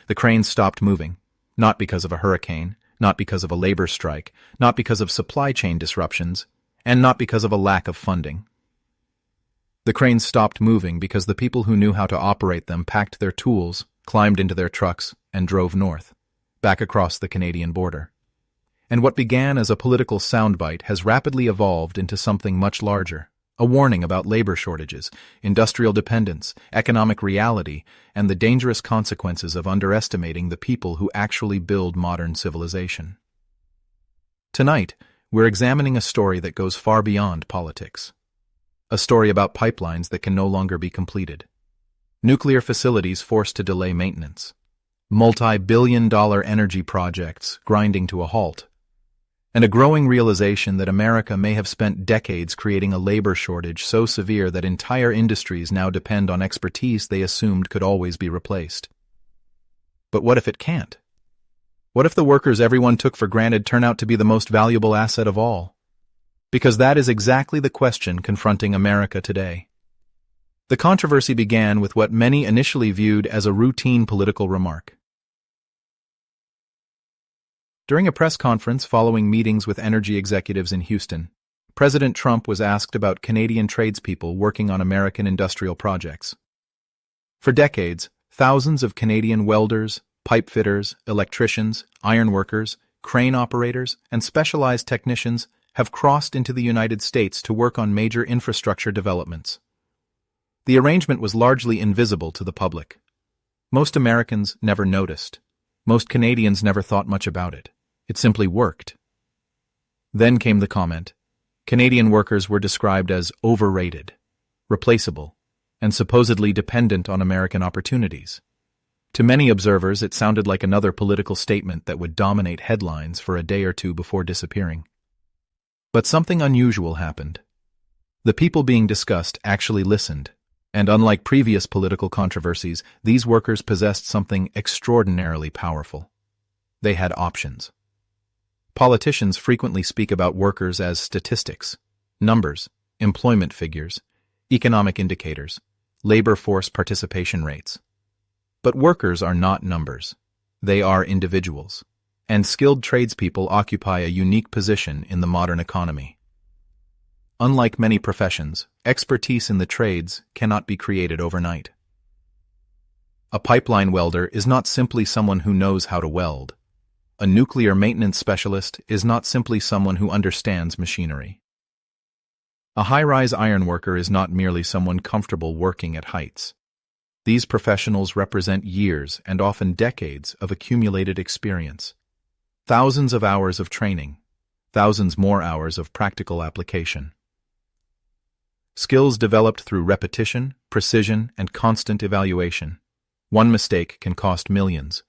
The cranes stopped moving, not because of a hurricane, not because of a labor strike, not because of supply chain disruptions, and not because of a lack of funding. The cranes stopped moving because the people who knew how to operate them packed their tools, climbed into their trucks, and drove north, back across the Canadian border. And what began as a political soundbite has rapidly evolved into something much larger, a warning about labor shortages, industrial dependence, economic reality, and the dangerous consequences of underestimating the people who actually build modern civilization. Tonight, we're examining a story that goes far beyond politics. A story about pipelines that can no longer be completed. Nuclear facilities forced to delay maintenance. Multi-billion-dollar energy projects grinding to a halt. And a growing realization that America may have spent decades creating a labor shortage so severe that entire industries now depend on expertise they assumed could always be replaced. But what if it can't? What if the workers everyone took for granted turn out to be the most valuable asset of all? Because that is exactly the question confronting America today. The controversy began with what many initially viewed as a routine political remark. During a press conference following meetings with energy executives in Houston, President Trump was asked about Canadian tradespeople working on American industrial projects. For decades, thousands of Canadian welders, pipefitters, electricians, ironworkers, crane operators, and specialized technicians have crossed into the United States to work on major infrastructure developments. The arrangement was largely invisible to the public. Most Americans never noticed. Most Canadians never thought much about it. It simply worked. Then came the comment. Canadian workers were described as overrated, replaceable, and supposedly dependent on American opportunities. To many observers, it sounded like another political statement that would dominate headlines for a day or two before disappearing. But something unusual happened. The people being discussed actually listened, and unlike previous political controversies, these workers possessed something extraordinarily powerful. They had options. Politicians frequently speak about workers as statistics, numbers, employment figures, economic indicators, labor force participation rates. But workers are not numbers. They are individuals, and skilled tradespeople occupy a unique position in the modern economy. Unlike many professions, expertise in the trades cannot be created overnight. A pipeline welder is not simply someone who knows how to weld. A nuclear maintenance specialist is not simply someone who understands machinery. A high-rise ironworker is not merely someone comfortable working at heights. These professionals represent years and often decades of accumulated experience. Thousands of hours of training, thousands more hours of practical application. Skills developed through repetition, precision, and constant evaluation. One mistake can cost millions.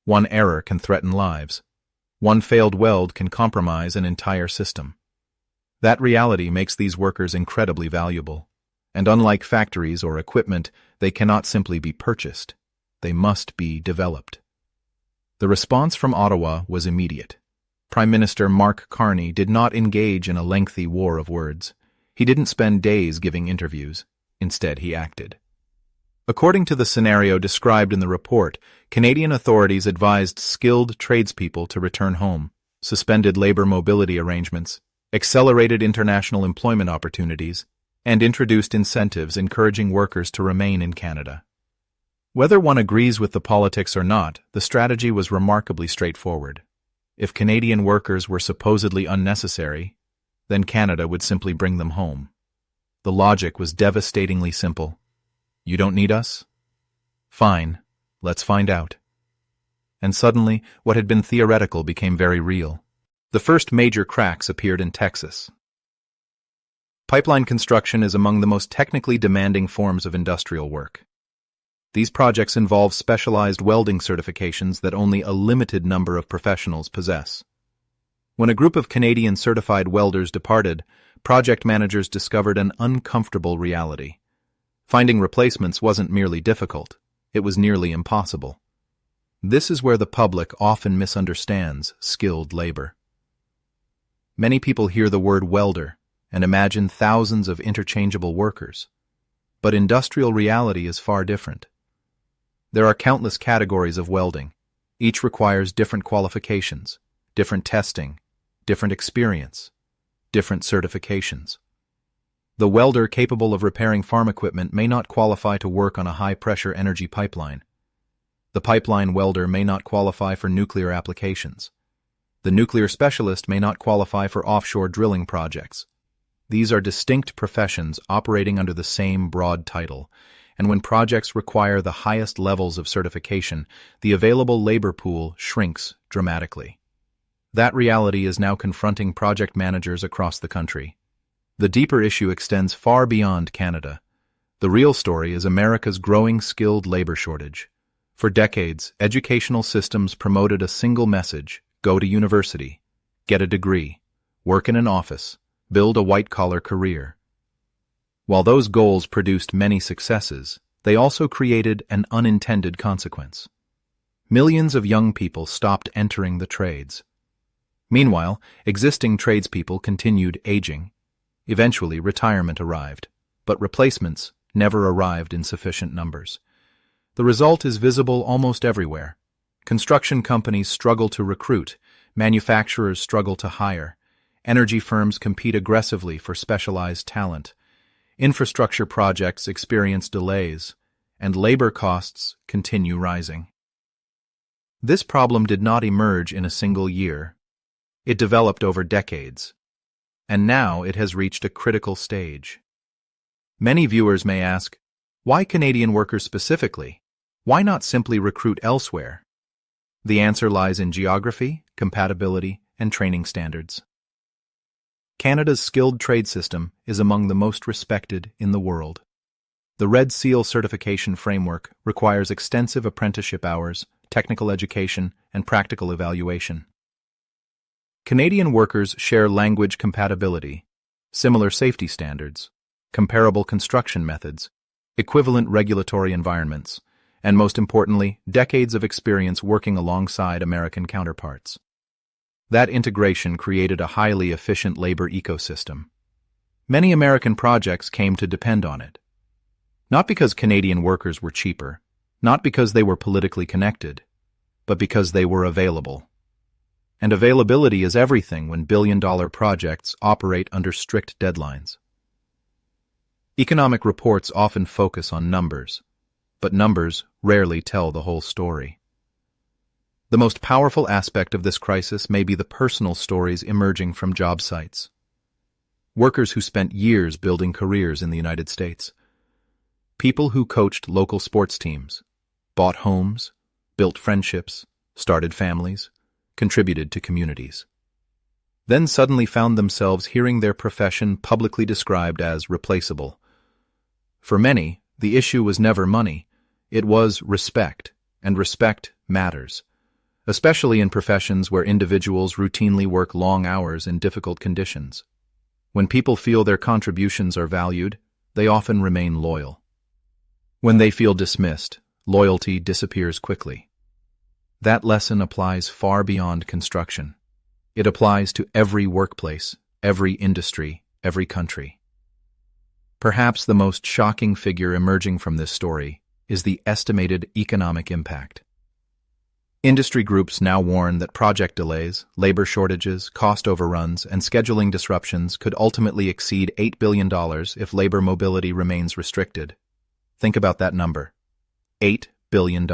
One error can threaten lives. One failed weld can compromise an entire system. That reality makes these workers incredibly valuable. And unlike factories or equipment, they cannot simply be purchased. They must be developed. The response from Ottawa was immediate. Prime Minister Mark Carney did not engage in a lengthy war of words. He didn't spend days giving interviews. Instead, he acted. According to the scenario described in the report, Canadian authorities advised skilled tradespeople to return home, suspended labor mobility arrangements, accelerated international employment opportunities, and introduced incentives encouraging workers to remain in Canada. Whether one agrees with the politics or not, the strategy was remarkably straightforward. If Canadian workers were supposedly unnecessary, then Canada would simply bring them home. The logic was devastatingly simple. You don't need us? Fine, let's find out. And suddenly, what had been theoretical became very real. The first major cracks appeared in Texas. Pipeline construction is among the most technically demanding forms of industrial work. These projects involve specialized welding certifications that only a limited number of professionals possess. When a group of Canadian certified welders departed, project managers discovered an uncomfortable reality. Finding replacements wasn't merely difficult, it was nearly impossible. This is where the public often misunderstands skilled labor. Many people hear the word welder and imagine thousands of interchangeable workers. But industrial reality is far different. There are countless categories of welding. Each requires different qualifications, different testing, different experience, different certifications. The welder capable of repairing farm equipment may not qualify to work on a high-pressure energy pipeline. The pipeline welder may not qualify for nuclear applications. The nuclear specialist may not qualify for offshore drilling projects. These are distinct professions operating under the same broad title, and when projects require the highest levels of certification, the available labor pool shrinks dramatically. That reality is now confronting project managers across the country. The deeper issue extends far beyond Canada. The real story is America's growing skilled labor shortage. For decades, educational systems promoted a single message: go to university, get a degree, work in an office, build a white-collar career. While those goals produced many successes, they also created an unintended consequence. Millions of young people stopped entering the trades. Meanwhile, existing tradespeople continued aging. Eventually, retirement arrived, but replacements never arrived in sufficient numbers. The result is visible almost everywhere. Construction companies struggle to recruit, manufacturers struggle to hire, energy firms compete aggressively for specialized talent, infrastructure projects experience delays, and labor costs continue rising. This problem did not emerge in a single year. It developed over decades. And now it has reached a critical stage. Many viewers may ask, why Canadian workers specifically? Why not simply recruit elsewhere? The answer lies in geography, compatibility, and training standards. Canada's skilled trade system is among the most respected in the world. The Red Seal certification framework requires extensive apprenticeship hours, technical education, and practical evaluation. Canadian workers share language compatibility, similar safety standards, comparable construction methods, equivalent regulatory environments, and most importantly, decades of experience working alongside American counterparts. That integration created a highly efficient labor ecosystem. Many American projects came to depend on it. Not because Canadian workers were cheaper, not because they were politically connected, but because they were available. And availability is everything when billion-dollar projects operate under strict deadlines. Economic reports often focus on numbers, but numbers rarely tell the whole story. The most powerful aspect of this crisis may be the personal stories emerging from job sites. Workers who spent years building careers in the United States. People who coached local sports teams, bought homes, built friendships, started families, contributed to communities. Then suddenly found themselves hearing their profession publicly described as replaceable. For many, the issue was never money, it was respect, and respect matters, especially in professions where individuals routinely work long hours in difficult conditions. When people feel their contributions are valued, they often remain loyal. When they feel dismissed, loyalty disappears quickly. That lesson applies far beyond construction. It applies to every workplace, every industry, every country. Perhaps the most shocking figure emerging from this story is the estimated economic impact. Industry groups now warn that project delays, labor shortages, cost overruns, and scheduling disruptions could ultimately exceed $8 billion if labor mobility remains restricted. Think about that number. $8 billion.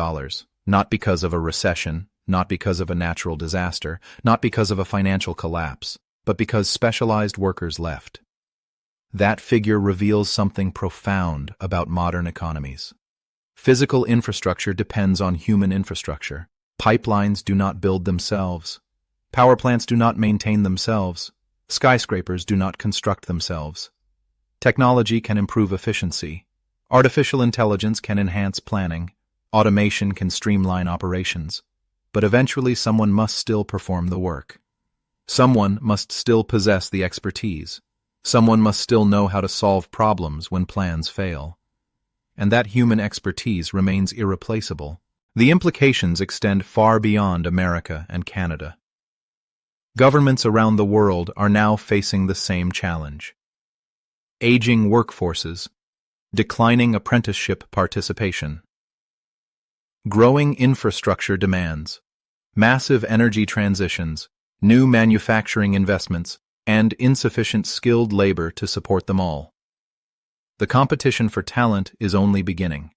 Not because of a recession, not because of a natural disaster, not because of a financial collapse, but because specialized workers left. That figure reveals something profound about modern economies. Physical infrastructure depends on human infrastructure. Pipelines do not build themselves. Power plants do not maintain themselves. Skyscrapers do not construct themselves. Technology can improve efficiency. Artificial intelligence can enhance planning. Automation can streamline operations, but eventually someone must still perform the work. Someone must still possess the expertise. Someone must still know how to solve problems when plans fail. And that human expertise remains irreplaceable. The implications extend far beyond America and Canada. Governments around the world are now facing the same challenge. Aging workforces, declining apprenticeship participation, Growing infrastructure demands, massive energy transitions, new manufacturing investments, and insufficient skilled labor to support them all. The competition for talent is only beginning.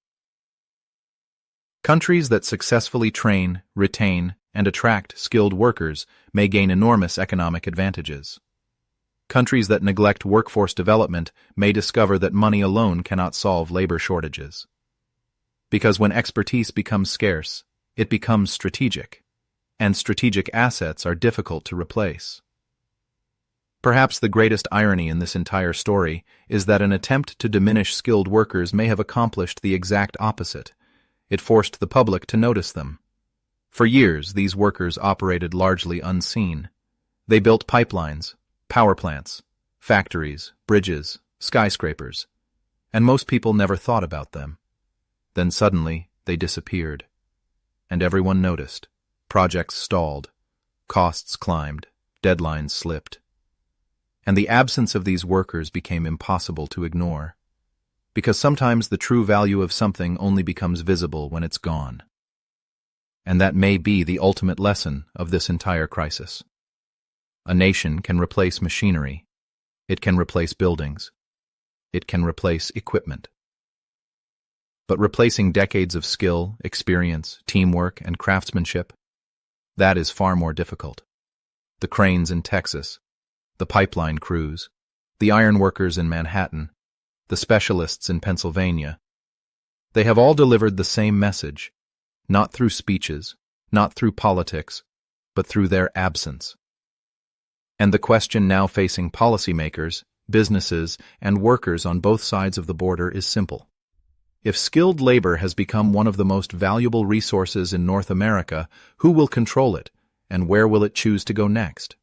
Countries that successfully train, retain, and attract skilled workers may gain enormous economic advantages. Countries that neglect workforce development may discover that money alone cannot solve labor shortages. Because when expertise becomes scarce, it becomes strategic, and strategic assets are difficult to replace. Perhaps the greatest irony in this entire story is that an attempt to diminish skilled workers may have accomplished the exact opposite. It forced the public to notice them. For years, these workers operated largely unseen. They built pipelines, power plants, factories, bridges, skyscrapers, and most people never thought about them. Then suddenly, they disappeared. And everyone noticed. Projects stalled, costs climbed, deadlines slipped. And the absence of these workers became impossible to ignore. Because sometimes the true value of something only becomes visible when it's gone. And that may be the ultimate lesson of this entire crisis. A nation can replace machinery. It can replace buildings. It can replace equipment. But replacing decades of skill, experience, teamwork, and craftsmanship, that is far more difficult. The cranes in Texas, the pipeline crews, the ironworkers in Manhattan, the specialists in Pennsylvania, they have all delivered the same message, not through speeches, not through politics, but through their absence. And the question now facing policymakers, businesses, and workers on both sides of the border is simple. If skilled labor has become one of the most valuable resources in North America, who will control it, and where will it choose to go next?